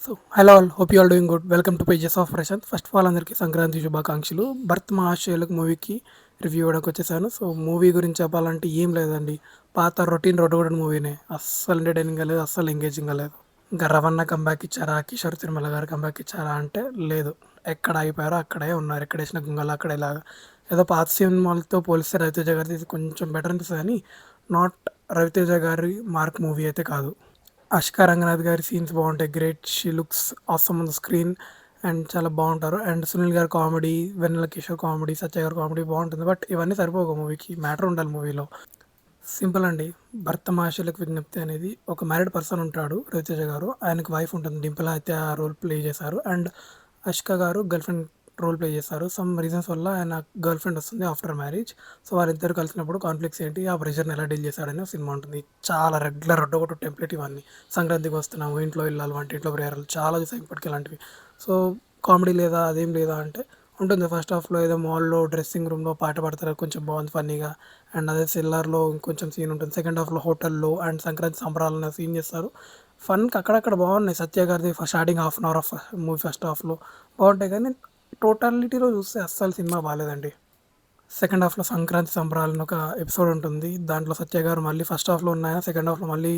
So hello all, hope you all doing good. Welcome to pages of Prashanth. First of all అందరికీ సంక్రాంతి శుభాకాంక్షలు. భరత్ మహాశయులకు మూవీకి review ఇవ్వడానికి వచ్చేసాను. So movie గురించి చెప్పాలంటే ఏం లేదండి, పాత రొటీన్ రొడగొడన్ మూవీనే. అస్సలు ఎంటర్టైనింగ్ లేదు, అస్సలు ఎంగేజింగ్ లేదు. ఇంకా రవణ కంబ్యాక్ ఇచ్చారా, కిషోర్ తిరుమల గారు కంబ్యాక్ ఇచ్చారా అంటే లేదు. ఎక్కడ అయిపోయారో అక్కడే ఉన్నారు, ఎక్కడేసిన గుంగలు అక్కడే లాగా. ఏదో పాత సినిమాలతో పోలిస్తే రవితేజ గారిది ఇది కొంచెం బెటర్ అనిపిస్తుంది కానీ నాట్ రవితేజ గారి మార్క్ మూవీ అయితే కాదు. అష్కా రంగనాథ్ గారి సీన్స్ బాగుంటాయి, great, she looks awesome on the screen and చాలా బాగుంటారు. అండ్ సునీల్ గారి కామెడీ, వెన్నెల కిషోర్ కామెడీ, సత్య గారి కామెడీ బాగుంటుంది. బట్ ఇవన్నీ సరిపోవు, మూవీకి మ్యాటర్ ఉండాలి మూవీలో. సింపుల్ అండి. భర్త మహాశయులకు విజ్ఞప్తి అనేది ఒక మ్యారీడ్ పర్సన్ ఉంటాడు రవితేజ గారు, ఆయనకు వైఫ్ ఉంటుంది, డింపుల్ అయితే ఆ రోల్ ప్లే చేశారు. అండ్ అష్క గారు గర్ల్ ఫ్రెండ్ రోల్ ప్లే చేస్తారు. సమ్ రీజన్స్ వల్ల ఆయన గర్ల్ ఫ్రెండ్ వస్తుంది ఆఫ్టర్ మ్యారేజ్. సో వారిద్దరు కలిసినప్పుడు కాన్ఫ్లిక్ట్స్ ఏంటి, ఆ ప్రెషర్ని ఎలా డీల్ చేశాడని సినిమా ఉంటుంది. చాలా రెగ్యులర్ రొడ్డగొట్టు టెంప్లెట్ ఇవన్నీ. సంక్రాంతికి వస్తున్నాము, ఇంట్లో వెళ్ళాలి, వంటింట్లో ప్రేయర్లు చాలా చూసాం ఇప్పటికి ఇలాంటివి. సో కామెడీ లేదా, అదేం లేదా అంటే ఉంటుంది. ఫస్ట్ హాఫ్లో ఏదో మాల్లో డ్రెస్సింగ్ రూమ్లో పాట పాడతారు, కొంచెం బాగుంది ఫన్నీగా. అండ్ అదే సెల్లార్లో ఇంకొంచెం సీన్ ఉంటుంది. సెకండ్ హాఫ్లో హోటల్లో అండ్ సంక్రాంతి సంబరాలను సీన్ చేస్తారు. ఫన్కి అక్కడక్కడ బాగున్నాయి. సత్య గారిది starting half an hour of movie first హాఫ్లో బాగుంటాయి కానీ టోటాలిటీలో చూస్తే అస్సలు సినిమా బాగాలేదండి. సెకండ్ హాఫ్లో సంక్రాంతి సంబరాలని ఒక ఎపిసోడ్ ఉంటుంది. దాంట్లో సత్య గారు మళ్ళీ ఫస్ట్ హాఫ్లో ఉన్నాయా, సెకండ్ హాఫ్లో మళ్ళీ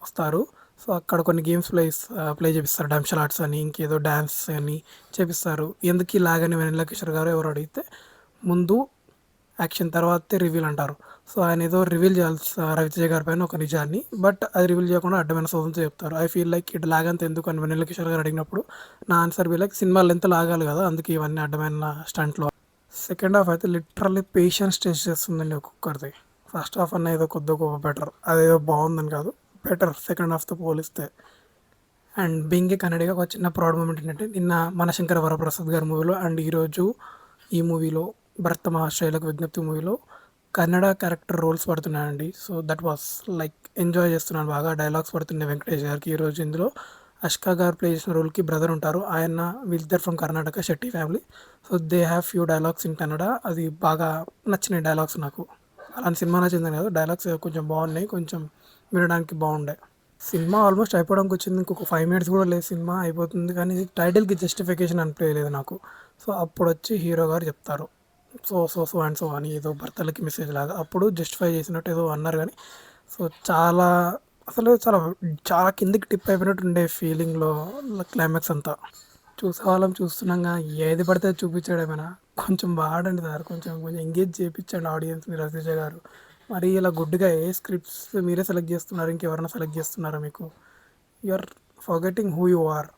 వస్తారు. సో అక్కడ కొన్ని గేమ్స్ ప్లే చేపిస్తారు, డంషల్ ఆర్ట్స్ అని, ఇంకేదో డ్యాన్స్ అని చేపిస్తారు. ఎందుకు ఇలాగని వెన్నెల కిషోర్ గారు ఎవరు అడిగితే ముందు యాక్షన్ తర్వాతే రివీల్ అంటారు. సో ఆయన ఏదో రివీల్ చేయాలి రవితేజ గారి పైన ఒక నిజాన్ని, బట్ అది రివీల్ చేయకుండా అడ్డమైన సోదంతో చెప్తారు. ఐ ఫీల్ లైక్ ఇటు లాగంత ఎందుకు అని వెన్నెల కిషోర్ గారు అడిగినప్పుడు నా answer be like cinema length లాగాలి కదా, అందుకే ఇవన్నీ అడ్డమైన స్టంట్లో. సెకండ్ హాఫ్ అయితే లిటరల్లీ పేషెన్స్ టెస్ట్ చేస్తుందండి ఒక్కొక్కరిది. ఫస్ట్ హాఫ్ అన్న ఏదో కొద్ది గొప్ప బెటర్, అదేదో బాగుందని కాదు, బెటర్ సెకండ్ హాఫ్తో పోలిస్తే. అండ్ బీయింగ్ ఏ కన్నడిగా ఒక చిన్న ప్రౌడ్ మూమెంట్ ఏంటంటే నిన్న మనశంకర వరప్రసాద్ గారి మూవీలో అండ్ ఈరోజు ఈ మూవీలో భరత మహాశయులకు విజ్ఞప్తి మూవీలో కన్నడ క్యారెక్టర్ రోల్స్ పడుతున్నాయండి. So that was like enjoy చేస్తున్నాను బాగా. డైలాగ్స్ పడుతున్నాయి వెంకటేష్ గారికి. ఈరోజు ఇందులో అష్కా గారు ప్లే చేసిన రోల్కి బ్రదర్ ఉంటారు, ఆయన వీళ్ళిద్దరు from Karnataka, Shetty family. So they have few dialogues in Kannada. అది బాగా నచ్చినాయి డైలాగ్స్ నాకు. అలాంటి సినిమా నచ్చిందని కాదు, డైలాగ్స్ కొంచెం బాగున్నాయి, కొంచెం వినడానికి బాగుండే. సినిమా ఆల్మోస్ట్ అయిపోవడానికి వచ్చింది, ఇంకొక 5 minutes కూడా లేదు సినిమా అయిపోతుంది. కానీ టైటిల్కి జస్టిఫికేషన్ అనిపించలేదు నాకు. సో అప్పుడు వచ్చి హీరో గారు చెప్తారు so so so and so అని, ఏదో భర్తలకి మెసేజ్ లాగా. అప్పుడు జస్టిఫై చేసినట్టు ఏదో అన్నారు కానీ సో చాలా, అసలు చాలా చాలా కిందికి టిప్ అయిపోయినట్టు ఉండే ఫీలింగ్లో క్లైమాక్స్ అంతా. చూసే వాళ్ళం చూస్తున్నాగా, ఏది పడితే అది చూపించాడు ఏమైనా. కొంచెం వాడండి సార్, కొంచెం కొంచెం ఎంగేజ్ చేయించండి ఆడియన్స్ని రవితేజ గారు. మరి ఇలా గుడ్డిగా ఏ స్క్రిప్ట్స్ మీరే సెలెక్ట్ చేస్తున్నారు, ఇంకెవరైనా సెలెక్ట్ చేస్తున్నారా? మీకు you are forgetting who you are.